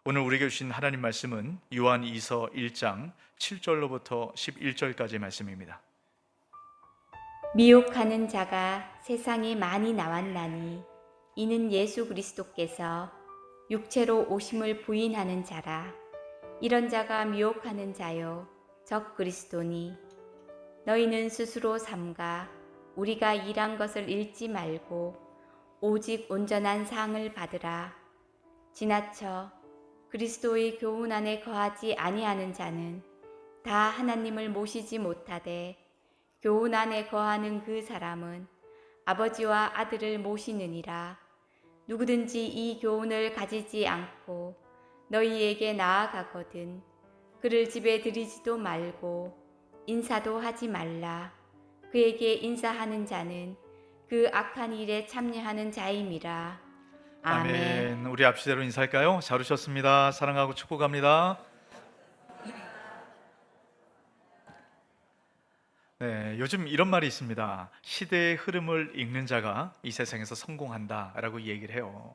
오늘 우리에게 주신 하나님 말씀은 요한 2서 1장 7절로부터 11절까지의 말씀입니다. 미혹하는 자가 세상에 많이 나왔나니 이는 예수 그리스도께서 육체로 오심을 부인하는 자라. 이런 자가 미혹하는 자요 적 그리스도니, 너희는 스스로 삼가 우리가 일한 것을 잃지 말고 오직 온전한 상을 받으라. 지나쳐 그리스도의 교훈 안에 거하지 아니하는 자는 다 하나님을 모시지 못하되, 교훈 안에 거하는 그 사람은 아버지와 아들을 모시느니라. 누구든지 이 교훈을 가지지 않고 너희에게 나아가거든 그를 집에 들이지도 말고 인사도 하지 말라. 그에게 인사하는 자는 그 악한 일에 참여하는 자임이라. 아멘. 아멘. 우리 앞시대로 인사할까요? 잘 오셨습니다. 사랑하고 축복합니다. 네, 요즘 이런 말이 있습니다. 시대의 흐름을 읽는 자가 이 세상에서 성공한다라고 얘기를 해요.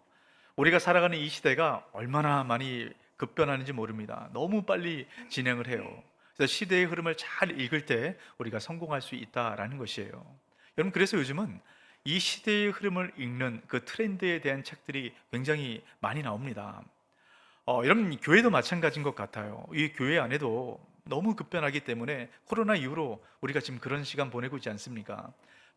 우리가 살아가는 이 시대가 얼마나 많이 급변하는지 모릅니다. 너무 빨리 진행을 해요. 그래서 시대의 흐름을 잘 읽을 때 우리가 성공할 수 있다라는 것이에요. 여러분, 그래서 요즘은 이 시대의 흐름을 읽는 그 트렌드에 대한 책들이 굉장히 많이 나옵니다. 여러분, 교회도 마찬가지인 것 같아요. 이 교회 안에도 너무 급변하기 때문에 코로나 이후로 우리가 지금 그런 시간 보내고 있지 않습니까?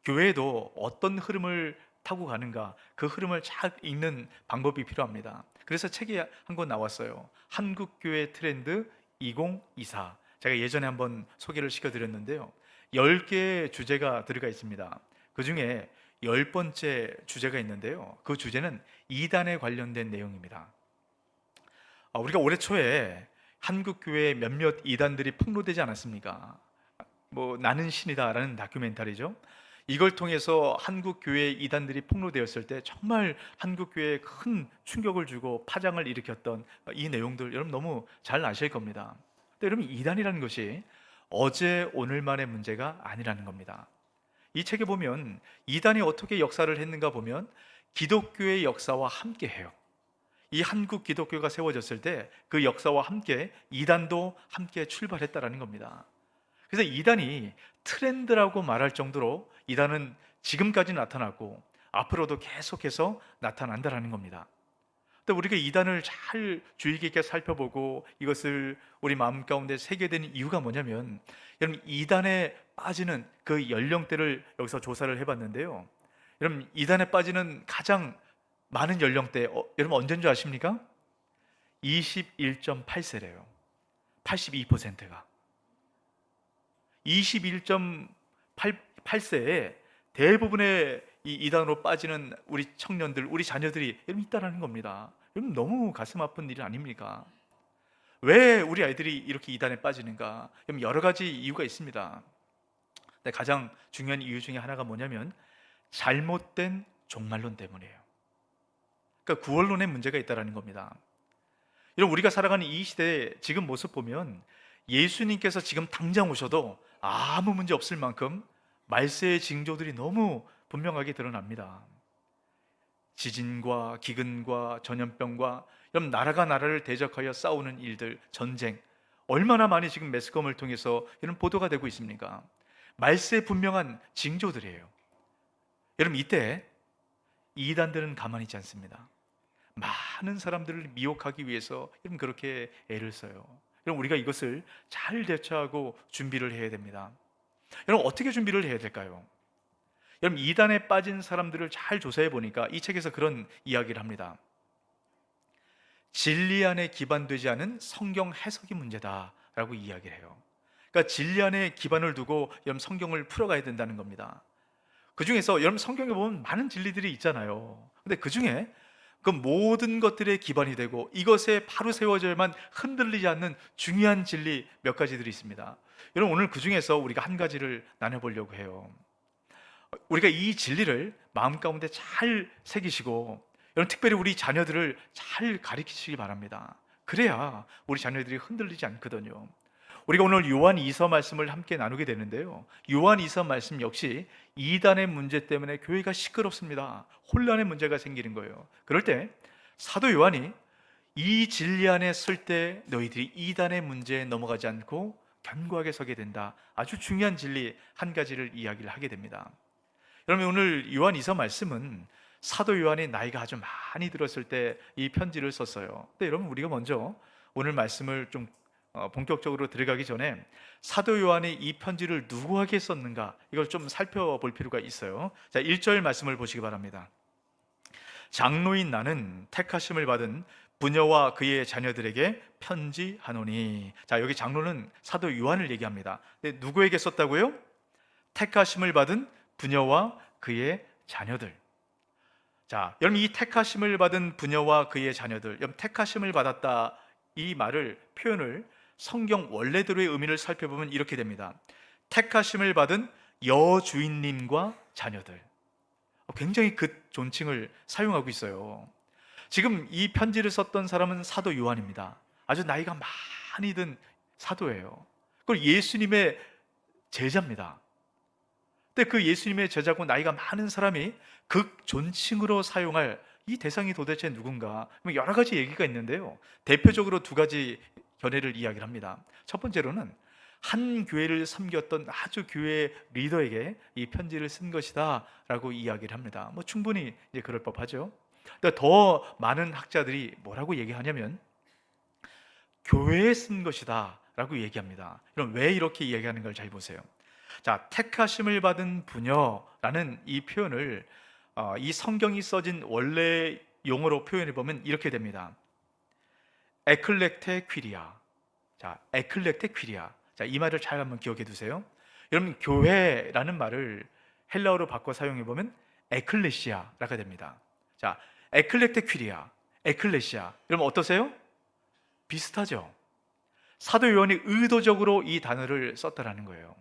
교회도 어떤 흐름을 타고 가는가, 그 흐름을 잘 읽는 방법이 필요합니다. 그래서 책이 한 권 나왔어요. 한국교회 트렌드 2024. 제가 예전에 한번 소개를 시켜드렸는데요. 10개의 주제가 들어가 있습니다. 그 중에 10번째 주제가 있는데요. 그 주제는 이단에 관련된 내용입니다. 우리가 올해 초에 한국교회 몇몇 이단들이 폭로되지 않았습니까? 나는 신이다라는 다큐멘터리죠. 이걸 통해서 한국교회 이단들이 폭로되었을 때 정말 한국교회에 큰 충격을 주고 파장을 일으켰던 이 내용들, 여러분 너무 잘 아실 겁니다. 근데 여러분, 이단이라는 것이 어제 오늘만의 문제가 아니라는 겁니다. 이 책에 보면 이단이 어떻게 역사를 했는가 보면 기독교의 역사와 함께 해요. 이 한국 기독교가 세워졌을 때 그 역사와 함께 이단도 함께 출발했다라는 겁니다. 그래서 이단이 트렌드라고 말할 정도로 이단은 지금까지 나타났고 앞으로도 계속해서 나타난다라는 겁니다. 근데 우리가 이단을 잘 주의 깊게 살펴보고 이것을 우리 마음 가운데 새게 된 이유가 뭐냐면, 여러분, 이단에 빠지는 그 연령대를 여기서 조사를 해봤는데요. 여러분, 이단에 빠지는 가장 많은 연령대, 여러분 언제인 줄 아십니까? 21.8세래요. 82%가 21.8세에 대부분의 이 이단으로 빠지는 우리 청년들, 우리 자녀들이 여러분 있다라는 겁니다. 여러분 너무 가슴 아픈 일 아닙니까? 왜 우리 아이들이 이렇게 이단에 빠지는가? 여러분 여러 가지 이유가 있습니다. 근데 가장 중요한 이유 중에 하나가 뭐냐면 잘못된 종말론 때문이에요. 그러니까 구원론에 문제가 있다는 겁니다. 여러분, 우리가 살아가는 이 시대의 지금 모습 보면 예수님께서 지금 당장 오셔도 아무 문제 없을 만큼 말세의 징조들이 너무 분명하게 드러납니다. 지진과 기근과 전염병과 여러분 나라가 나라를 대적하여 싸우는 일들, 전쟁, 얼마나 많이 지금 매스컴을 통해서 이런 보도가 되고 있습니까? 말세의 분명한 징조들이에요. 여러분, 이때 이단들은 가만히 있지 않습니다. 많은 사람들을 미혹하기 위해서 여러분 그렇게 애를 써요. 여러분, 우리가 이것을 잘 대처하고 준비를 해야 됩니다. 여러분, 어떻게 준비를 해야 될까요? 여러분, 이단에 빠진 사람들을 잘 조사해 보니까 이 책에서 그런 이야기를 합니다. 진리 안에 기반되지 않은 성경 해석이 문제다라고 이야기를 해요. 그러니까 진리 안에 기반을 두고 여러분 성경을 풀어가야 된다는 겁니다. 그 중에서 여러분 성경에 보면 많은 진리들이 있잖아요. 근데 그 중에 그 모든 것들의 기반이 되고 이것에 바로 세워져야만 흔들리지 않는 중요한 진리 몇 가지들이 있습니다. 여러분, 오늘 그 중에서 우리가 한 가지를 나눠보려고 해요. 우리가 이 진리를 마음 가운데 잘 새기시고 여러분 특별히 우리 자녀들을 잘 가르치시기 바랍니다. 그래야 우리 자녀들이 흔들리지 않거든요. 우리가 오늘 요한 2서 말씀을 함께 나누게 되는데요, 요한 2서 말씀 역시 이단의 문제 때문에 교회가 시끄럽습니다. 혼란의 문제가 생기는 거예요. 그럴 때 사도 요한이 이 진리 안에 설 때 너희들이 이단의 문제에 넘어가지 않고 견고하게 서게 된다. 아주 중요한 진리 한 가지를 이야기를 하게 됩니다. 여러분, 오늘 요한 이서 말씀은 사도 요한이 나이가 아주 많이 들었을 때 이 편지를 썼어요. 근데 여러분, 우리가 먼저 오늘 말씀을 좀 본격적으로 들어가기 전에 사도 요한이 이 편지를 누구에게 썼는가, 이걸 좀 살펴볼 필요가 있어요. 자, 1절 말씀을 보시기 바랍니다. 장로인 나는 택하심을 받은 부녀와 그의 자녀들에게 편지하노니. 자, 여기 장로는 사도 요한을 얘기합니다. 근데 누구에게 썼다고요? 택하심을 받은 부녀와 그의 자녀들. 자, 여러분, 이 택하심을 받은 부녀와 그의 자녀들, 여러분, 택하심을 받았다, 이 말을, 표현을 성경 원래대로의 의미를 살펴보면 이렇게 됩니다. 택하심을 받은 여주인님과 자녀들. 굉장히 그 존칭을 사용하고 있어요. 지금 이 편지를 썼던 사람은 사도 요한입니다. 아주 나이가 많이 든 사도예요. 그리고 예수님의 제자입니다. 근데 그 예수님의 제자고 나이가 많은 사람이 극 존칭으로 사용할 이 대상이 도대체 누군가? 여러 가지 얘기가 있는데요. 대표적으로 두 가지 견해를 이야기를 합니다. 첫 번째로는 한 교회를 섬겼던 아주 교회 리더에게 이 편지를 쓴 것이다 라고 이야기를 합니다. 충분히 이제 그럴 법하죠. 근데 더 많은 학자들이 뭐라고 얘기하냐면 교회에 쓴 것이다 라고 얘기합니다. 그럼 왜 이렇게 이야기하는 걸 잘 보세요. 자, 택하심을 받은 부녀라는 이 표현을 이 성경이 써진 원래 용어로 표현해 보면 이렇게 됩니다. 에클렉테 퀴리아. 자, 에클렉테 퀴리아. 자, 이 말을 잘 한번 기억해 두세요. 여러분, 교회라는 말을 헬라어로 바꿔 사용해 보면 에클레시아라가 됩니다. 자, 에클렉테 퀴리아, 에클레시아. 여러분, 어떠세요? 비슷하죠? 사도 요한이 의도적으로 이 단어를 썼다라는 거예요.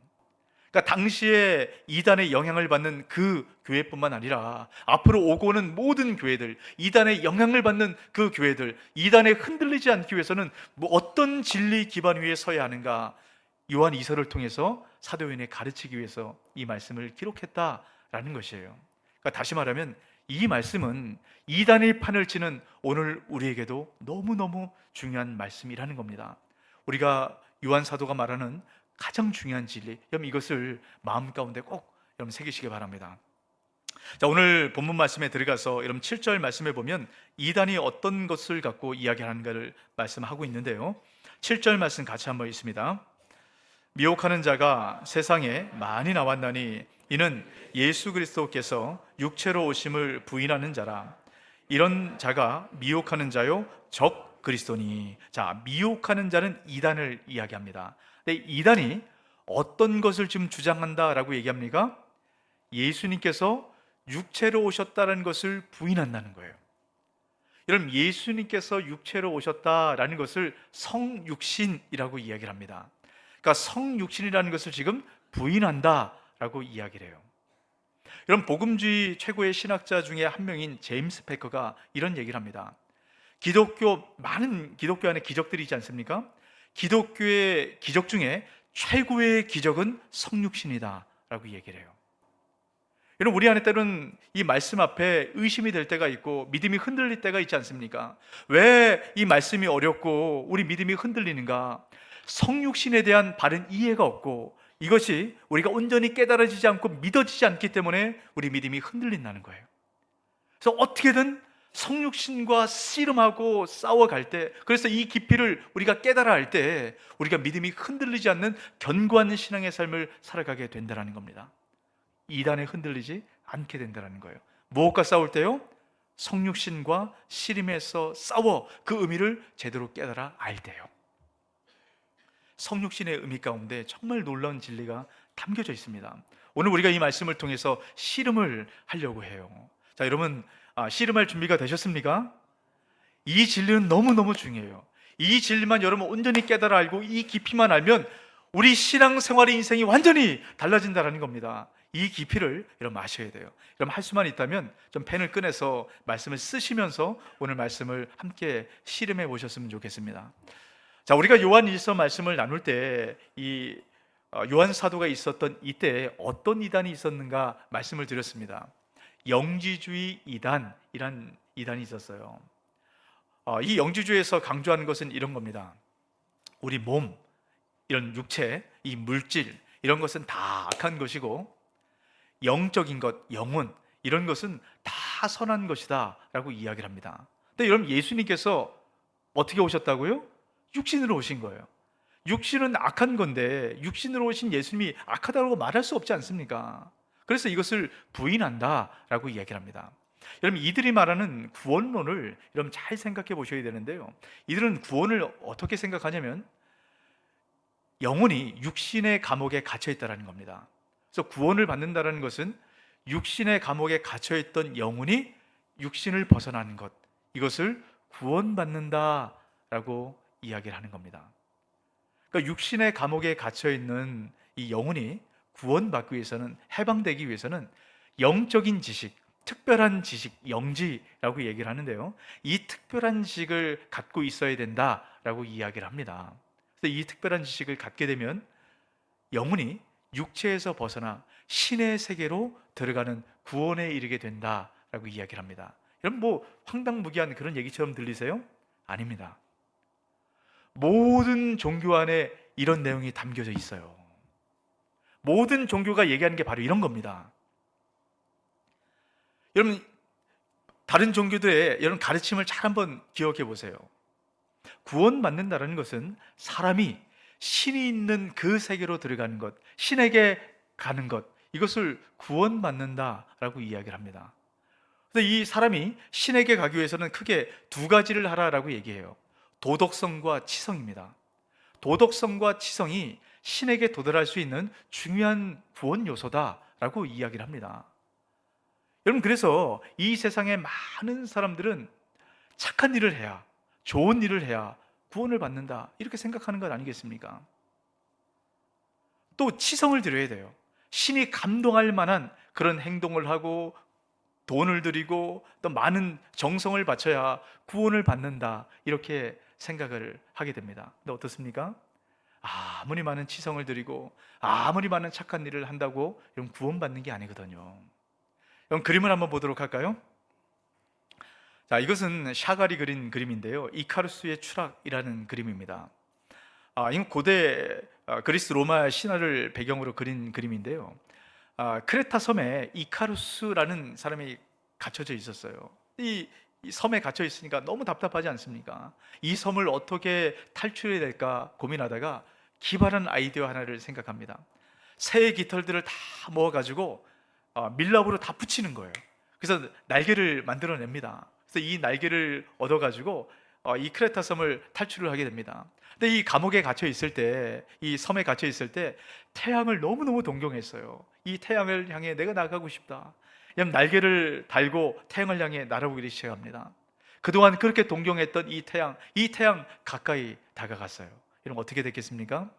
그러니까 당시에 이단의 영향을 받는 그 교회뿐만 아니라 앞으로 오고는 모든 교회들, 이단의 영향을 받는 그 교회들, 이단에 흔들리지 않기 위해서는 어떤 진리 기반 위에 서야 하는가, 요한 이서를 통해서 사도 요한이 가르치기 위해서 이 말씀을 기록했다라는 것이에요. 그러니까 다시 말하면 이 말씀은 이단의 판을 치는 오늘 우리에게도 너무너무 중요한 말씀이라는 겁니다. 우리가 요한 사도가 말하는 가장 중요한 진리, 여러분, 이것을 마음 가운데 꼭 여러분 새기시기 바랍니다. 자, 오늘 본문 말씀에 들어가서 여러분 7절 말씀에 보면 이단이 어떤 것을 갖고 이야기하는가를 말씀하고 있는데요. 7절 말씀 같이 한번 있습니다. 미혹하는 자가 세상에 많이 나왔나니 이는 예수 그리스도께서 육체로 오심을 부인하는 자라. 이런 자가 미혹하는 자요 적 그리스도니. 자, 미혹하는 자는 이단을 이야기합니다. 근데 이단이 어떤 것을 지금 주장한다라고 얘기합니까? 예수님께서 육체로 오셨다는 것을 부인한다는 거예요. 여러분, 예수님께서 육체로 오셨다라는 것을 성육신이라고 이야기를 합니다. 그러니까 성육신이라는 것을 지금 부인한다라고 이야기를 해요. 여러분, 복음주의 최고의 신학자 중에 한 명인 제임스 패커가 이런 얘기를 합니다. 많은 기독교 안에 기적들이 있지 않습니까? 기독교의 기적 중에 최고의 기적은 성육신이다 라고 얘기를 해요. 여러분, 우리 안에 때로는 이 말씀 앞에 의심이 될 때가 있고 믿음이 흔들릴 때가 있지 않습니까? 왜 이 말씀이 어렵고 우리 믿음이 흔들리는가? 성육신에 대한 바른 이해가 없고 이것이 우리가 온전히 깨달아지지 않고 믿어지지 않기 때문에 우리 믿음이 흔들린다는 거예요. 그래서 어떻게든 성육신과 씨름하고 싸워갈 때, 그래서 이 깊이를 우리가 깨달아 할 때 우리가 믿음이 흔들리지 않는 견고한 신앙의 삶을 살아가게 된다는 겁니다. 이단에 흔들리지 않게 된다는 거예요. 무엇과 싸울 때요? 성육신과 씨름해서 싸워 그 의미를 제대로 깨달아 알 때요. 성육신의 의미 가운데 정말 놀라운 진리가 담겨져 있습니다. 오늘 우리가 이 말씀을 통해서 씨름을 하려고 해요. 자, 여러분, 씨름할 준비가 되셨습니까? 이 진리는 너무너무 중요해요. 이 진리만 여러분 온전히 깨달아 알고 이 깊이만 알면 우리 신앙생활의 인생이 완전히 달라진다는 겁니다. 이 깊이를 여러분 아셔야 돼요. 여러분, 할 수만 있다면 좀 펜을 꺼내서 말씀을 쓰시면서 오늘 말씀을 함께 씨름해 보셨으면 좋겠습니다. 자, 우리가 요한 일서 말씀을 나눌 때 이 요한 사도가 있었던 이때 어떤 이단이 있었는가 말씀을 드렸습니다. 영지주의 이단이란 이단이 있었어요. 이 영지주의에서 강조하는 것은 이런 겁니다. 우리 몸, 이런 육체, 이 물질, 이런 것은 다 악한 것이고 영적인 것, 영혼, 이런 것은 다 선한 것이다 라고 이야기를 합니다. 근데 여러분, 예수님께서 어떻게 오셨다고요? 육신으로 오신 거예요. 육신은 악한 건데 육신으로 오신 예수님이 악하다고 말할 수 없지 않습니까? 그래서 이것을 부인한다 라고 이야기를 합니다. 여러분, 이들이 말하는 구원론을 여러분 잘 생각해 보셔야 되는데요, 이들은 구원을 어떻게 생각하냐면 영혼이 육신의 감옥에 갇혀 있다는 겁니다. 그래서 구원을 받는다는 것은 육신의 감옥에 갇혀 있던 영혼이 육신을 벗어나는 것, 이것을 구원받는다라고 이야기를 하는 겁니다. 그러니까 육신의 감옥에 갇혀 있는 이 영혼이 구원받기 위해서는, 해방되기 위해서는 영적인 지식, 특별한 지식, 영지라고 얘기를 하는데요, 이 특별한 지식을 갖고 있어야 된다라고 이야기를 합니다. 그래서 이 특별한 지식을 갖게 되면 영혼이 육체에서 벗어나 신의 세계로 들어가는 구원에 이르게 된다라고 이야기를 합니다. 여러분, 뭐 황당무계한 그런 얘기처럼 들리세요? 아닙니다. 모든 종교 안에 이런 내용이 담겨져 있어요. 모든 종교가 얘기하는 게 바로 이런 겁니다. 여러분, 다른 종교들의 이런 가르침을 잘 한번 기억해 보세요. 구원받는다는 것은 사람이 신이 있는 그 세계로 들어가는 것, 신에게 가는 것, 이것을 구원받는다라고 이야기를 합니다. 그래서 이 사람이 신에게 가기 위해서는 크게 두 가지를 하라라고 얘기해요. 도덕성과 치성입니다. 도덕성과 치성이 신에게 도달할 수 있는 중요한 구원 요소다라고 이야기를 합니다. 여러분, 그래서 이 세상의 많은 사람들은 착한 일을 해야, 좋은 일을 해야 구원을 받는다, 이렇게 생각하는 것 아니겠습니까? 또 치성을 드려야 돼요. 신이 감동할 만한 그런 행동을 하고 돈을 들이고 또 많은 정성을 바쳐야 구원을 받는다, 이렇게 생각을 하게 됩니다. 근데 어떻습니까? 아무리 많은 치성을 드리고 아무리 많은 착한 일을 한다고 이런 구원받는 게 아니거든요. 그럼 그림을 한번 보도록 할까요? 자, 이것은 샤갈이 그린 그림인데요, 이카루스의 추락이라는 그림입니다. 이건 고대 그리스 로마 신화를 배경으로 그린 그림인데요, 크레타 섬에 이카루스라는 사람이 갇혀져 있었어요. 이 섬에 갇혀 있으니까 너무 답답하지 않습니까? 이 섬을 어떻게 탈출해야 될까 고민하다가 기발한 아이디어 하나를 생각합니다. 새의 깃털들을 다 모아가지고 밀랍으로 다 붙이는 거예요. 그래서 날개를 만들어냅니다. 그래서 이 날개를 얻어가지고 이 크레타 섬을 탈출을 하게 됩니다. 근데 이 감옥에 갇혀 있을 때, 이 섬에 갇혀 있을 때 태양을 너무너무 동경했어요. 이 태양을 향해 내가 나가고 싶다. 그냥 날개를 달고 태양을 향해 날아오기 시작합니다. 그동안 그렇게 동경했던 이 태양 가까이 다가갔어요. 이러면 어떻게 됐겠습니까?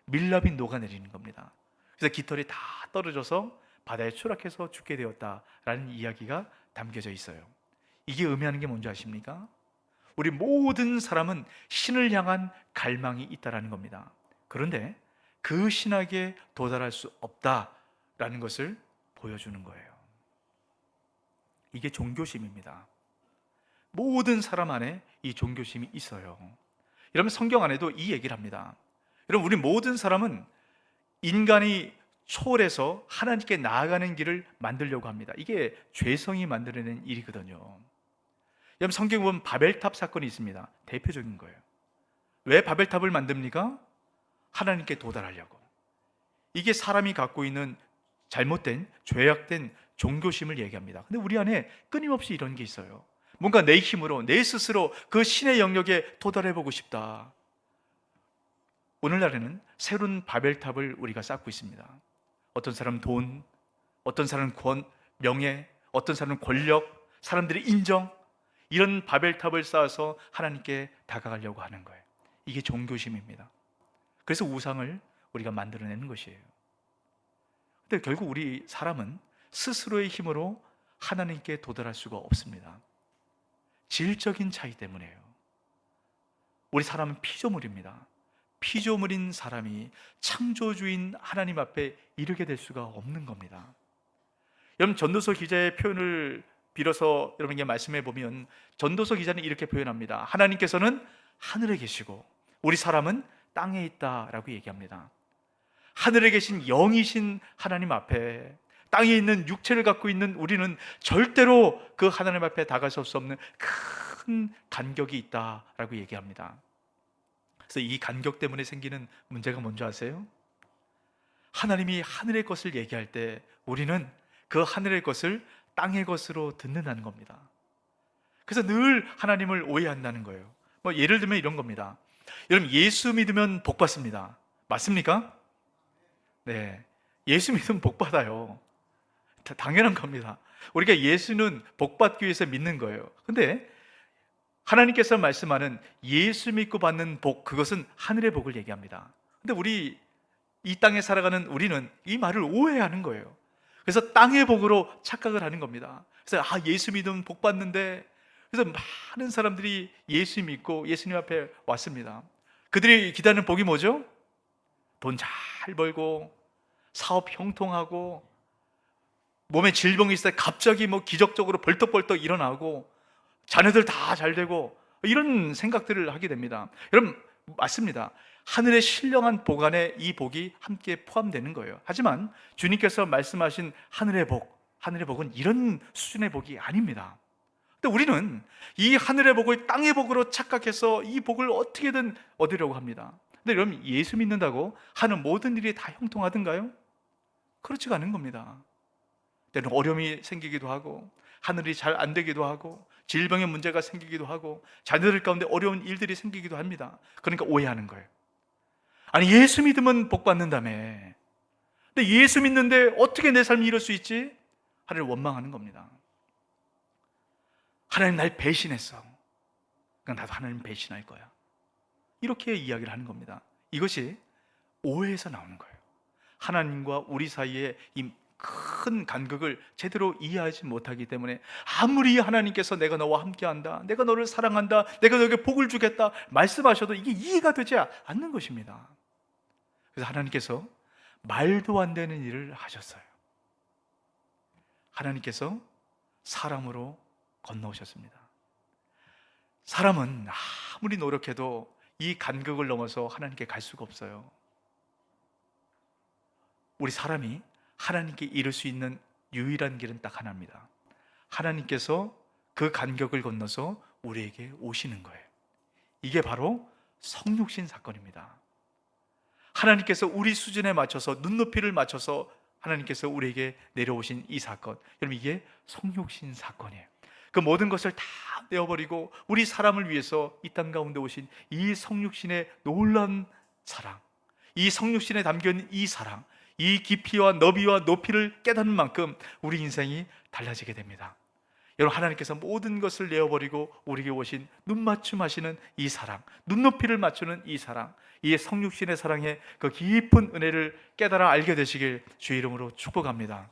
밀랍이 녹아내리는 겁니다. 그래서 깃털이 다 떨어져서 바다에 추락해서 죽게 되었다라는 이야기가 담겨져 있어요. 이게 의미하는 게 뭔지 아십니까? 우리 모든 사람은 신을 향한 갈망이 있다라는 겁니다. 그런데 그 신에게 도달할 수 없다라는 것을 보여주는 거예요. 이게 종교심입니다. 모든 사람 안에 이 종교심이 있어요. 여러분, 성경 안에도 이 얘기를 합니다. 여러분, 우리 모든 사람은 인간이 초월해서 하나님께 나아가는 길을 만들려고 합니다. 이게 죄성이 만들어낸 일이거든요. 여러분, 성경 보면 바벨탑 사건이 있습니다. 대표적인 거예요. 왜 바벨탑을 만듭니까? 하나님께 도달하려고. 이게 사람이 갖고 있는 잘못된, 죄악된 종교심을 얘기합니다. 근데 우리 안에 끊임없이 이런 게 있어요. 뭔가 내 힘으로, 내 스스로 그 신의 영역에 도달해보고 싶다. 오늘날에는 새로운 바벨탑을 우리가 쌓고 있습니다. 어떤 사람은 돈, 어떤 사람은 명예, 어떤 사람은 권력, 사람들의 인정, 이런 바벨탑을 쌓아서 하나님께 다가가려고 하는 거예요. 이게 종교심입니다. 그래서 우상을 우리가 만들어내는 것이에요. 근데 결국 우리 사람은 스스로의 힘으로 하나님께 도달할 수가 없습니다. 질적인 차이 때문에요. 우리 사람은 피조물입니다. 피조물인 사람이 창조주인 하나님 앞에 이르게 될 수가 없는 겁니다. 여러분, 전도서 기자의 표현을 빌어서 여러분에게 말씀해 보면 전도서 기자는 이렇게 표현합니다. 하나님께서는 하늘에 계시고 우리 사람은 땅에 있다라고 얘기합니다. 하늘에 계신 영이신 하나님 앞에 땅에 있는 육체를 갖고 있는 우리는 절대로 그 하나님 앞에 다가설 수 없는 큰 간격이 있다라고 얘기합니다. 그래서 이 간격 때문에 생기는 문제가 뭔지 아세요? 하나님이 하늘의 것을 얘기할 때 우리는 그 하늘의 것을 땅의 것으로 듣는다는 겁니다. 그래서 늘 하나님을 오해한다는 거예요. 뭐 예를 들면 이런 겁니다. 여러분, 예수 믿으면 복 받습니다. 맞습니까? 네, 예수 믿으면 복 받아요. 당연한 겁니다. 우리가 예수는 복 받기 위해서 믿는 거예요. 근데 하나님께서 말씀하는 예수 믿고 받는 복, 그것은 하늘의 복을 얘기합니다. 근데 우리 이 땅에 살아가는 우리는 이 말을 오해하는 거예요. 그래서 땅의 복으로 착각을 하는 겁니다. 그래서 예수 믿으면 복 받는데, 그래서 많은 사람들이 예수 믿고 예수님 앞에 왔습니다. 그들이 기다리는 복이 뭐죠? 돈 잘 벌고 사업 형통하고 몸에 질병이 있어요. 갑자기 뭐 기적적으로 벌떡벌떡 일어나고 자녀들 다 잘 되고 이런 생각들을 하게 됩니다. 여러분, 맞습니다. 하늘의 신령한 복 안에 이 복이 함께 포함되는 거예요. 하지만 주님께서 말씀하신 하늘의 복은 이런 수준의 복이 아닙니다. 근데 우리는 이 하늘의 복을 땅의 복으로 착각해서 이 복을 어떻게든 얻으려고 합니다. 근데 여러분, 예수 믿는다고 하는 모든 일이 다 형통하던가요? 그렇지가 않은 겁니다. 때는 어려움이 생기기도 하고 하늘이 잘 안 되기도 하고 질병의 문제가 생기기도 하고 자녀들 가운데 어려운 일들이 생기기도 합니다. 그러니까 오해하는 거예요. 아니, 예수 믿으면 복 받는다며. 근데 예수 믿는데 어떻게 내 삶이 이럴 수 있지? 하나님을 원망하는 겁니다. 하나님 날 배신했어. 그러니까 나도 하나님 배신할 거야. 이렇게 이야기를 하는 겁니다. 이것이 오해에서 나오는 거예요. 하나님과 우리 사이에 이 큰 간극을 제대로 이해하지 못하기 때문에 아무리 하나님께서 내가 너와 함께한다, 내가 너를 사랑한다, 내가 너에게 복을 주겠다 말씀하셔도 이게 이해가 되지 않는 것입니다. 그래서 하나님께서 말도 안 되는 일을 하셨어요. 하나님께서 사람으로 건너오셨습니다. 사람은 아무리 노력해도 이 간극을 넘어서 하나님께 갈 수가 없어요. 우리 사람이 하나님께 이룰 수 있는 유일한 길은 딱 하나입니다. 하나님께서 그 간격을 건너서 우리에게 오시는 거예요. 이게 바로 성육신 사건입니다. 하나님께서 우리 수준에 맞춰서 눈높이를 맞춰서 하나님께서 우리에게 내려오신 이 사건, 여러분, 이게 성육신 사건이에요. 그 모든 것을 다 내어버리고 우리 사람을 위해서 이 땅 가운데 오신 이 성육신의 놀라운 사랑, 이 성육신에 담겨있는 이 사랑, 이 깊이와 너비와 높이를 깨닫는 만큼 우리 인생이 달라지게 됩니다. 여러분, 하나님께서 모든 것을 내어버리고 우리에게 오신 눈맞춤 하시는 이 사랑, 눈높이를 맞추는 이 사랑, 이 성육신의 사랑의 그 깊은 은혜를 깨달아 알게 되시길 주의 이름으로 축복합니다.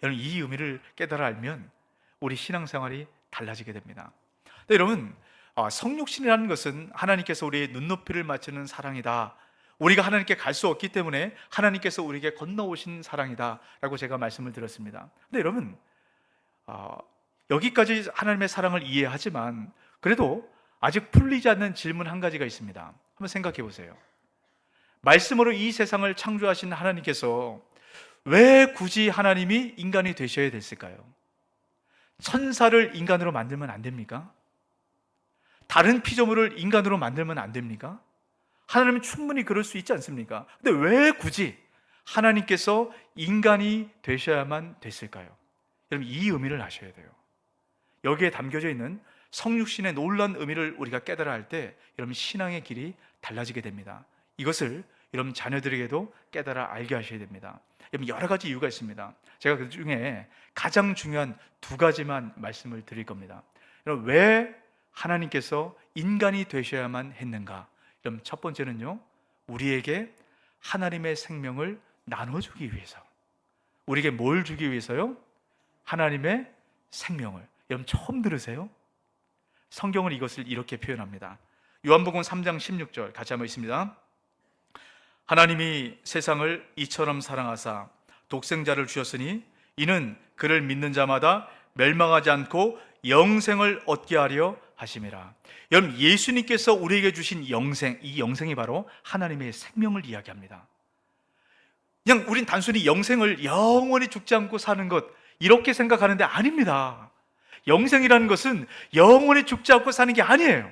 여러분, 이 의미를 깨달아 알면 우리 신앙생활이 달라지게 됩니다. 근데 여러분, 성육신이라는 것은 하나님께서 우리의 눈높이를 맞추는 사랑이다, 우리가 하나님께 갈 수 없기 때문에 하나님께서 우리에게 건너오신 사랑이다 라고 제가 말씀을 드렸습니다. 근데 여러분, 여기까지 하나님의 사랑을 이해하지만 그래도 아직 풀리지 않는 질문 한 가지가 있습니다. 한번 생각해 보세요. 말씀으로 이 세상을 창조하신 하나님께서 왜 굳이 하나님이 인간이 되셔야 됐을까요? 천사를 인간으로 만들면 안 됩니까? 다른 피조물을 인간으로 만들면 안 됩니까? 하나님은 충분히 그럴 수 있지 않습니까? 근데 왜 굳이 하나님께서 인간이 되셔야만 됐을까요? 여러분, 이 의미를 아셔야 돼요. 여기에 담겨져 있는 성육신의 놀라운 의미를 우리가 깨달아 할 때 여러분, 신앙의 길이 달라지게 됩니다. 이것을 여러분 자녀들에게도 깨달아 알게 하셔야 됩니다. 여러분, 여러 가지 이유가 있습니다. 제가 그 중에 가장 중요한 두 가지만 말씀을 드릴 겁니다. 여러분, 왜 하나님께서 인간이 되셔야만 했는가? 그럼 첫 번째는요, 우리에게 하나님의 생명을 나눠주기 위해서. 우리에게 뭘 주기 위해서요? 하나님의 생명을. 여러분, 처음 들으세요? 성경은 이것을 이렇게 표현합니다. 요한복음 3장 16절 같이 한번 읽습니다. 하나님이 세상을 이처럼 사랑하사 독생자를 주셨으니 이는 그를 믿는 자마다 멸망하지 않고 영생을 얻게 하려 하심이라. 여러분, 예수님께서 우리에게 주신 영생, 이 영생이 바로 하나님의 생명을 이야기합니다. 그냥 우린 단순히 영생을 영원히 죽지 않고 사는 것, 이렇게 생각하는데 아닙니다. 영생이라는 것은 영원히 죽지 않고 사는 게 아니에요.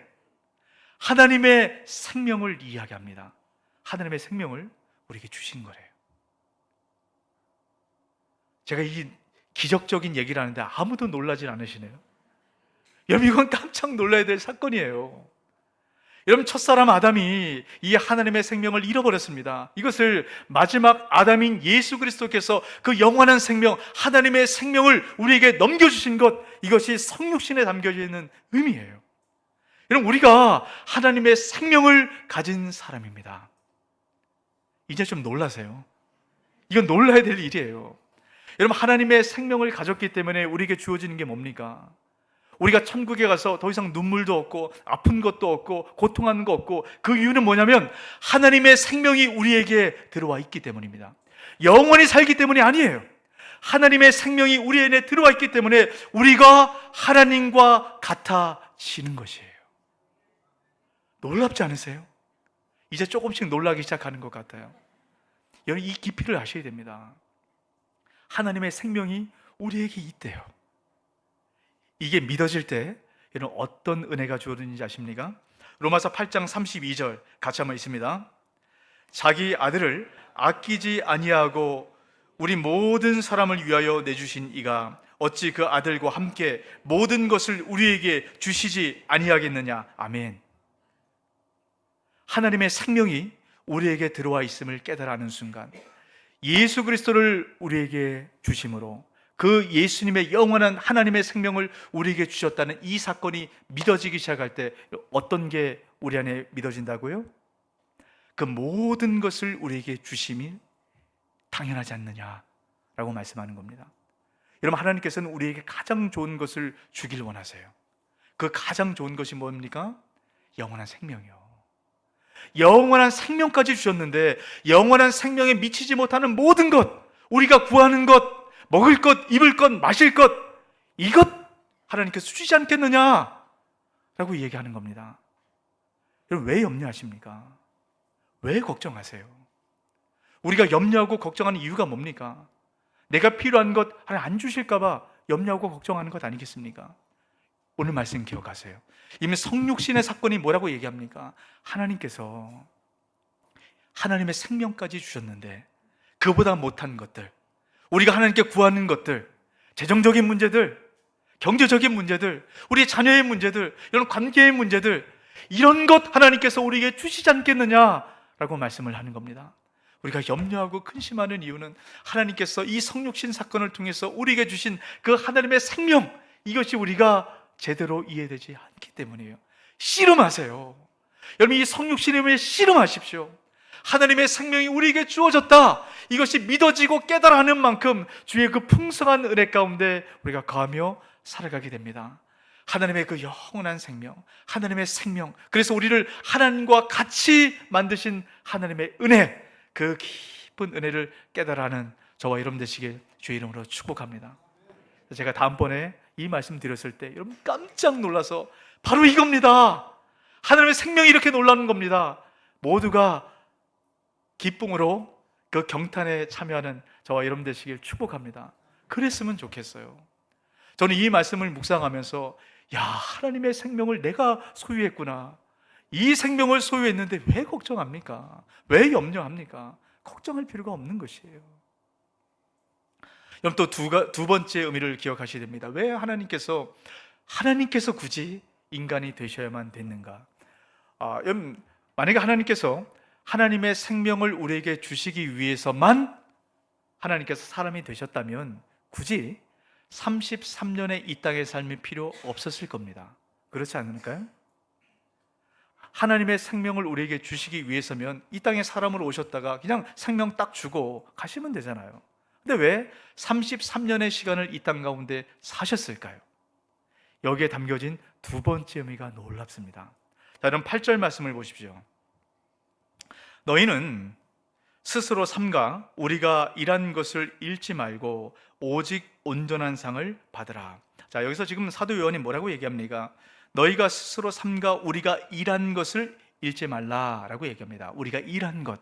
하나님의 생명을 이야기합니다. 하나님의 생명을 우리에게 주신 거래요. 제가 이 기적적인 얘기를 하는데 아무도 놀라진 않으시네요. 여러분, 이건 깜짝 놀라야 될 사건이에요. 여러분, 첫사람 아담이 이 하나님의 생명을 잃어버렸습니다. 이것을 마지막 아담인 예수 그리스도께서 그 영원한 생명, 하나님의 생명을 우리에게 넘겨주신 것, 이것이 성육신에 담겨져 있는 의미예요. 여러분, 우리가 하나님의 생명을 가진 사람입니다. 이제 좀 놀라세요. 이건 놀라야 될 일이에요. 여러분, 하나님의 생명을 가졌기 때문에 우리에게 주어지는 게 뭡니까? 우리가 천국에 가서 더 이상 눈물도 없고 아픈 것도 없고 고통하는 거 없고, 그 이유는 뭐냐면 하나님의 생명이 우리에게 들어와 있기 때문입니다. 영원히 살기 때문이 아니에요. 하나님의 생명이 우리 안에 들어와 있기 때문에 우리가 하나님과 같아지는 것이에요. 놀랍지 않으세요? 이제 조금씩 놀라기 시작하는 것 같아요. 여러분, 이 깊이를 아셔야 됩니다. 하나님의 생명이 우리에게 있대요. 이게 믿어질 때 여러분, 어떤 은혜가 주어지는지 아십니까? 로마서 8장 32절 같이 한번 있습니다. 자기 아들을 아끼지 아니하고 우리 모든 사람을 위하여 내주신 이가 어찌 그 아들과 함께 모든 것을 우리에게 주시지 아니하겠느냐. 아멘. 하나님의 생명이 우리에게 들어와 있음을 깨달아하는 순간, 예수 그리스도를 우리에게 주심으로 그 예수님의 영원한 하나님의 생명을 우리에게 주셨다는 이 사건이 믿어지기 시작할 때 어떤 게 우리 안에 믿어진다고요? 그 모든 것을 우리에게 주심이 당연하지 않느냐라고 말씀하는 겁니다. 여러분, 하나님께서는 우리에게 가장 좋은 것을 주길 원하세요. 그 가장 좋은 것이 뭡니까? 영원한 생명이요. 영원한 생명까지 주셨는데, 영원한 생명에 미치지 못하는 모든 것, 우리가 구하는 것, 먹을 것, 입을 것, 마실 것, 이것 하나님께서 주시지 않겠느냐 라고 얘기하는 겁니다. 여러분, 왜 염려하십니까? 왜 걱정하세요? 우리가 염려하고 걱정하는 이유가 뭡니까? 내가 필요한 것 하나님 안 주실까 봐 염려하고 걱정하는 것 아니겠습니까? 오늘 말씀 기억하세요. 이미 성육신의 사건이 뭐라고 얘기합니까? 하나님께서 하나님의 생명까지 주셨는데 그보다 못한 것들, 우리가 하나님께 구하는 것들, 재정적인 문제들, 경제적인 문제들, 우리 자녀의 문제들, 이런 관계의 문제들, 이런 것 하나님께서 우리에게 주시지 않겠느냐라고 말씀을 하는 겁니다. 우리가 염려하고 근심하는 이유는 하나님께서 이 성육신 사건을 통해서 우리에게 주신 그 하나님의 생명, 이것이 우리가 제대로 이해되지 않기 때문이에요. 씨름하세요. 여러분, 이 성육신임을 씨름하십시오. 하나님의 생명이 우리에게 주어졌다, 이것이 믿어지고 깨달아하는 만큼 주의 그 풍성한 은혜 가운데 우리가 거하며 살아가게 됩니다. 하나님의 그 영원한 생명, 하나님의 생명, 그래서 우리를 하나님과 같이 만드신 하나님의 은혜, 그 깊은 은혜를 깨달아하는 저와 여러분 되시길 주의 이름으로 축복합니다. 제가 다음번에 이 말씀 드렸을 때 여러분 깜짝 놀라서 바로 이겁니다. 하나님의 생명이 이렇게 놀라는 겁니다. 모두가 기쁨으로 그 경탄에 참여하는 저와 여러분 되시길 축복합니다. 그랬으면 좋겠어요. 저는 이 말씀을 묵상하면서, 야, 하나님의 생명을 내가 소유했구나. 이 생명을 소유했는데 왜 걱정합니까? 왜 염려합니까? 걱정할 필요가 없는 것이에요. 그럼 또 두 번째 의미를 기억하셔야 됩니다. 왜 하나님께서 굳이 인간이 되셔야만 됐는가? 여러분, 만약에 하나님께서 하나님의 생명을 우리에게 주시기 위해서만 하나님께서 사람이 되셨다면 굳이 33년의 이 땅의 삶이 필요 없었을 겁니다. 그렇지 않을까요? 하나님의 생명을 우리에게 주시기 위해서면 이 땅에 사람으로 오셨다가 그냥 생명 딱 주고 가시면 되잖아요. 근데 왜 33년의 시간을 이 땅 가운데 사셨을까요? 여기에 담겨진 두 번째 의미가 놀랍습니다. 자, 그럼 8절 말씀을 보십시오. 너희는 스스로 삼가 우리가 일한 것을 잃지 말고 오직 온전한 상을 받으라. 자, 여기서 지금 사도 요한이 뭐라고 얘기합니까? 너희가 스스로 삼가 우리가 일한 것을 잃지 말라라고 얘기합니다. 우리가 일한 것,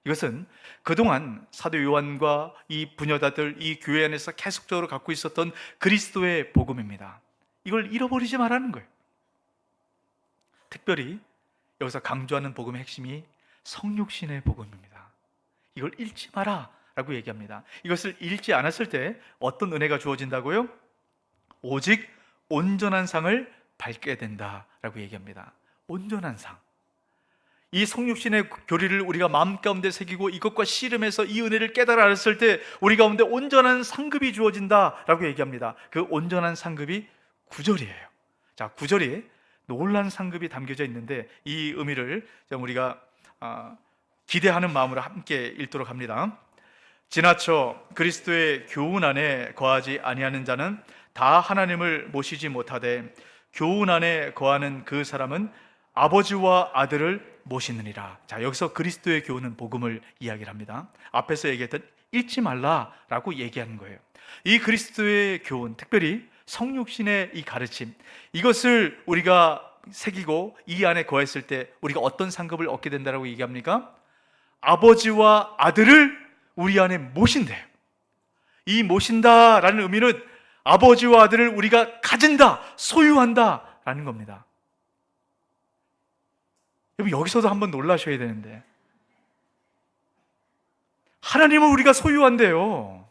이것은 그동안 사도 요한과 이 부녀자들, 이 교회 안에서 계속적으로 갖고 있었던 그리스도의 복음입니다. 이걸 잃어버리지 말라는 거예요. 특별히 여기서 강조하는 복음의 핵심이 성육신의 복음입니다. 이걸 잃지 마라 라고 얘기합니다. 이것을 잃지 않았을 때 어떤 은혜가 주어진다고요? 오직 온전한 상을 밟게 된다라고 얘기합니다. 온전한 상. 이 성육신의 교리를 우리가 마음 가운데 새기고 이것과 씨름해서 이 은혜를 깨달아 알았을 때 우리 가운데 온전한 상급이 주어진다라고 얘기합니다. 그 온전한 상급이 9절이에요. 자, 9절에 놀란 상급이 담겨져 있는데 이 의미를 우리가 기대하는 마음으로 함께 읽도록 합니다. 지나쳐 그리스도의 교훈 안에 거하지 아니하는 자는 다 하나님을 모시지 못하되 교훈 안에 거하는 그 사람은 아버지와 아들을 모시느니라. 자, 여기서 그리스도의 교훈은 복음을 이야기를 합니다. 앞에서 얘기했던 잊지 말라라고 얘기하는 거예요. 이 그리스도의 교훈, 특별히 성육신의 이 가르침, 이것을 우리가 새기고 이 안에 거했을 때 우리가 어떤 상급을 얻게 된다라고 얘기합니까? 아버지와 아들을 우리 안에 모신대요. 이 모신다라는 의미는 아버지와 아들을 우리가 가진다, 소유한다라는 겁니다. 여러분, 여기서도 한번 놀라셔야 되는데, 하나님을 우리가 소유한대요.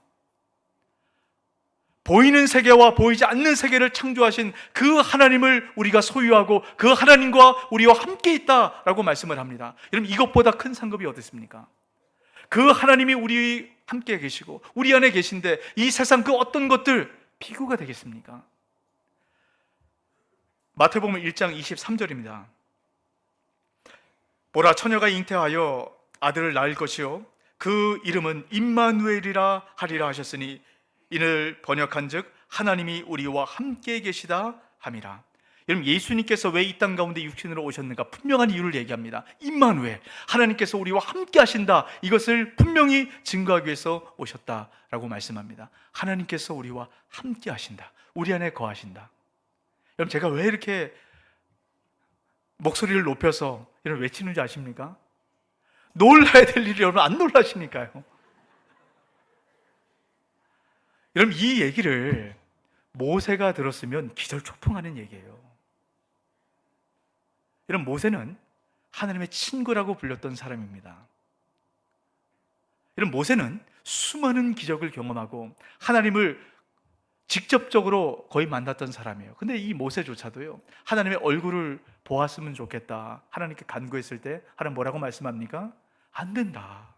보이는 세계와 보이지 않는 세계를 창조하신 그 하나님을 우리가 소유하고 그 하나님과 우리와 함께 있다라고 말씀을 합니다. 여러분, 이것보다 큰 상급이 어디 있습니까? 그 하나님이 우리 함께 계시고 우리 안에 계신데 이 세상 그 어떤 것들 비교가 되겠습니까? 마태복음 1장 23절입니다. 보라, 처녀가 잉태하여 아들을 낳을 것이요 그 이름은 임마누엘이라 하리라 하셨으니 이를 번역한즉 하나님이 우리와 함께 계시다 함이라. 여러분, 예수님께서 왜 이 땅 가운데 육신으로 오셨는가? 분명한 이유를 얘기합니다. 임마누엘, 하나님께서 우리와 함께 하신다, 이것을 분명히 증거하기 위해서 오셨다라고 말씀합니다. 하나님께서 우리와 함께 하신다, 우리 안에 거하신다. 여러분, 제가 왜 이렇게 목소리를 높여서 이런 외치는지 아십니까? 놀라야 될 일이 여러분 안 놀라시니까요. 여러분, 이 얘기를 모세가 들었으면 기절초풍하는 얘기예요. 여러분, 모세는 하나님의 친구라고 불렸던 사람입니다. 여러분, 모세는 수많은 기적을 경험하고 하나님을 직접적으로 거의 만났던 사람이에요. 근데 이 모세조차도요, 하나님의 얼굴을 보았으면 좋겠다 하나님께 간구했을 때 하나님 뭐라고 말씀합니까? 안 된다.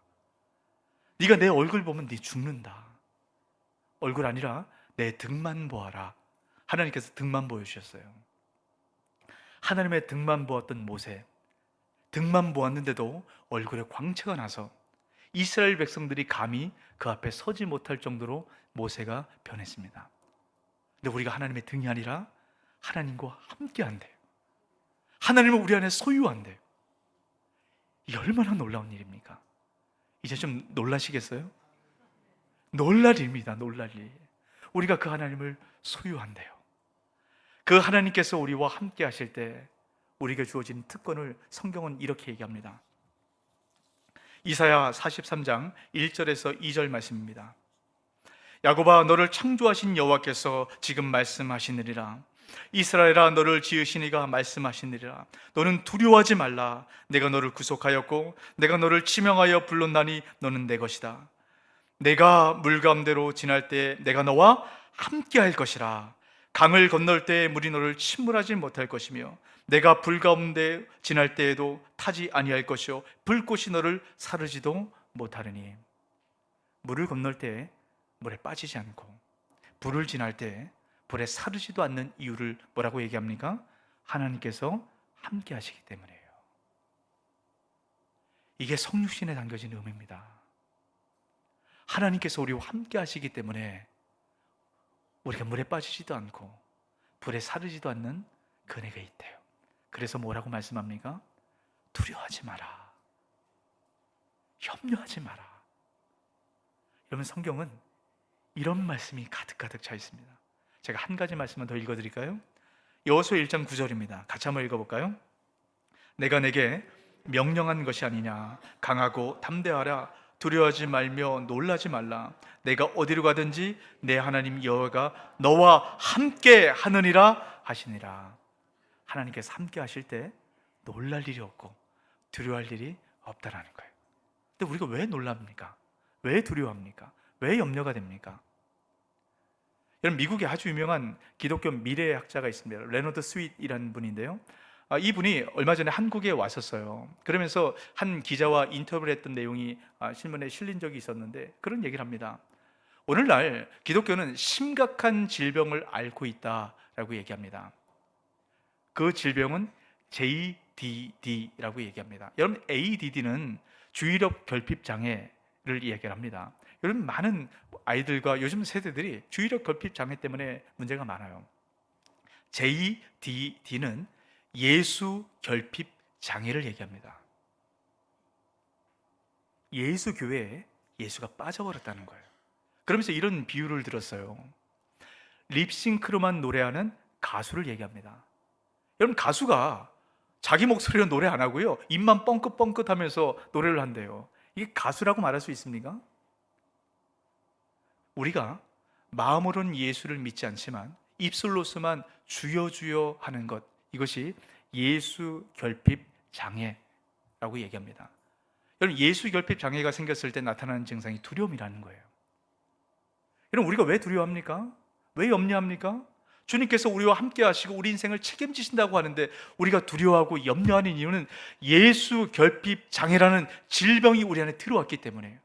네가 내 얼굴 보면 네 죽는다. 얼굴 아니라 내 등만 보아라. 하나님께서 등만 보여주셨어요. 하나님의 등만 보았던 모세, 등만 보았는데도 얼굴에 광채가 나서 이스라엘 백성들이 감히 그 앞에 서지 못할 정도로 모세가 변했습니다. 근데 우리가 하나님의 등이 아니라 하나님과 함께 한대요. 하나님을 우리 안에 소유한대요. 이게 얼마나 놀라운 일입니까? 이제 좀 놀라시겠어요? 놀랄 일입니다. 놀랄 일. 우리가 그 하나님을 소유한대요. 그 하나님께서 우리와 함께 하실 때 우리에게 주어진 특권을 성경은 이렇게 얘기합니다. 이사야 43장 1절에서 2절 말씀입니다. 야곱아, 너를 창조하신 여호와께서 지금 말씀하시느니라. 이스라엘아, 너를 지으신 이가 말씀하시느니라. 너는 두려워하지 말라. 내가 너를 구속하였고 내가 너를 지명하여 불렀나니 너는 내 것이다. 내가 물 가운데로 지날 때 내가 너와 함께 할 것이라. 강을 건널 때 물이 너를 침몰하지 못할 것이며 내가 불 가운데 지날 때에도 타지 아니할 것이요 불꽃이 너를 사르지도 못하리니. 물을 건널 때 물에 빠지지 않고 불을 지날 때 불에 사르지도 않는 이유를 뭐라고 얘기합니까? 하나님께서 함께 하시기 때문이에요. 이게 성육신에 담겨진 의미입니다. 하나님께서 우리와 함께 하시기 때문에 우리가 물에 빠지지도 않고 불에 사르지도 않는 그네가 있대요. 그래서 뭐라고 말씀합니까? 두려워하지 마라. 염려하지 마라. 여러분, 성경은 이런 말씀이 가득가득 차 있습니다. 제가 한 가지 말씀만 더 읽어드릴까요? 여호수아 1장 9절입니다. 같이 한번 읽어볼까요? 내가 내게 명령한 것이 아니냐. 강하고 담대하라. 두려워하지 말며 놀라지 말라. 내가 어디로 가든지 내 하나님 여호와가 너와 함께 하느니라 하시니라. 하나님께서 함께 하실 때 놀랄 일이 없고 두려워할 일이 없다라는 거예요. 근데 우리가 왜 놀랍니까? 왜 두려워합니까? 왜 염려가 됩니까? 여러분, 미국에 아주 유명한 기독교 미래학자가 있습니다. 레너드 스윗이라는 분인데요. 이분이 얼마 전에 한국에 왔었어요. 그러면서 한 기자와 인터뷰를 했던 내용이 신문에 실린 적이 있었는데 그런 얘기를 합니다. 오늘날 기독교는 심각한 질병을 앓고 있다라고 얘기합니다. 그 질병은 JDD라고 얘기합니다. 여러분, ADD는 주의력 결핍 장애를 얘기합니다. 여러분, 많은 아이들과 요즘 세대들이 주의력 결핍 장애 때문에 문제가 많아요. JDD는 예수 결핍 장애를 얘기합니다. 예수 교회에 예수가 빠져버렸다는 거예요. 그러면서 이런 비유를 들었어요. 립싱크로만 노래하는 가수를 얘기합니다. 여러분, 가수가 자기 목소리로 노래 안 하고요, 입만 뻥긋뻥긋 하면서 노래를 한대요. 이게 가수라고 말할 수 있습니까? 우리가 마음으로는 예수를 믿지 않지만 입술로서만 주여 주여 하는 것, 이것이 예수 결핍 장애라고 얘기합니다. 여러분, 예수 결핍 장애가 생겼을 때 나타나는 증상이 두려움이라는 거예요. 여러분, 우리가 왜 두려워합니까? 왜 염려합니까? 주님께서 우리와 함께 하시고 우리 인생을 책임지신다고 하는데 우리가 두려워하고 염려하는 이유는 예수 결핍 장애라는 질병이 우리 안에 들어왔기 때문에요.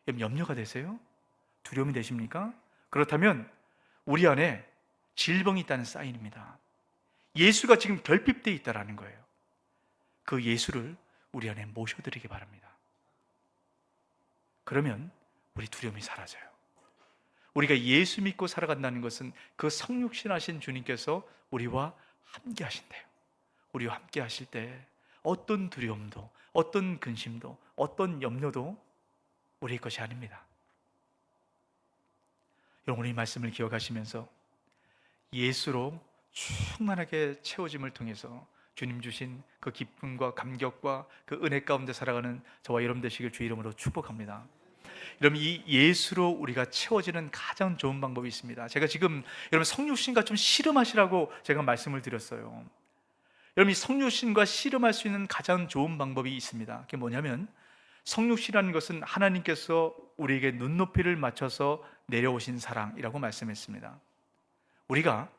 여러분, 염려가 되세요? 두려움이 되십니까? 그렇다면 우리 안에 질병이 있다는 사인입니다. 예수가 지금 결핍되어 있다는 거예요. 그 예수를 우리 안에 모셔드리기 바랍니다. 그러면 우리 두려움이 사라져요. 우리가 예수 믿고 살아간다는 것은 그 성육신하신 주님께서 우리와 함께 하신대요. 우리와 함께 하실 때 어떤 두려움도, 어떤 근심도, 어떤 염려도 우리의 것이 아닙니다. 여러분, 이 말씀을 기억하시면서 예수로 충만하게 채워짐을 통해서 주님 주신 그 기쁨과 감격과 그 은혜 가운데 살아가는 저와 여러분 되시길 주 이름으로 축복합니다. 여러분, 이 예수로 우리가 채워지는 가장 좋은 방법이 있습니다. 제가 지금 여러분 성육신과 좀 씨름하시라고 제가 말씀을 드렸어요. 여러분, 이 성육신과 씨름할 수 있는 가장 좋은 방법이 있습니다. 그게 뭐냐면, 성육신이라는 것은 하나님께서 우리에게 눈높이를 맞춰서 내려오신 사랑이라고 말씀했습니다. 우리가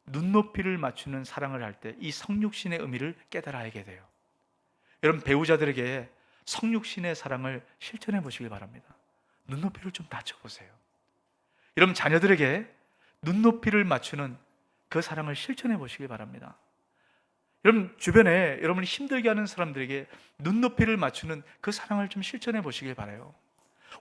눈높이를 맞추는 사랑을 할 때 이 성육신의 의미를 깨달아야 돼요. 여러분, 배우자들에게 성육신의 사랑을 실천해 보시길 바랍니다. 눈높이를 좀 낮춰보세요. 여러분, 자녀들에게 눈높이를 맞추는 그 사랑을 실천해 보시길 바랍니다. 여러분, 주변에 여러분이 힘들게 하는 사람들에게 눈높이를 맞추는 그 사랑을 좀 실천해 보시길 바라요.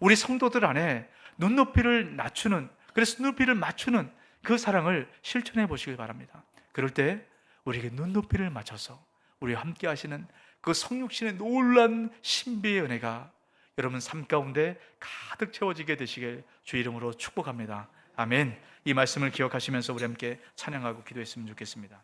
우리 성도들 안에 눈높이를 낮추는, 그래서 눈높이를 맞추는 그 사랑을 실천해 보시길 바랍니다. 그럴 때 우리에게 눈높이를 맞춰서 우리와 함께 하시는 그 성육신의 놀란 신비의 은혜가 여러분 삶 가운데 가득 채워지게 되시길 주 이름으로 축복합니다. 아멘. 이 말씀을 기억하시면서 우리 함께 찬양하고 기도했으면 좋겠습니다.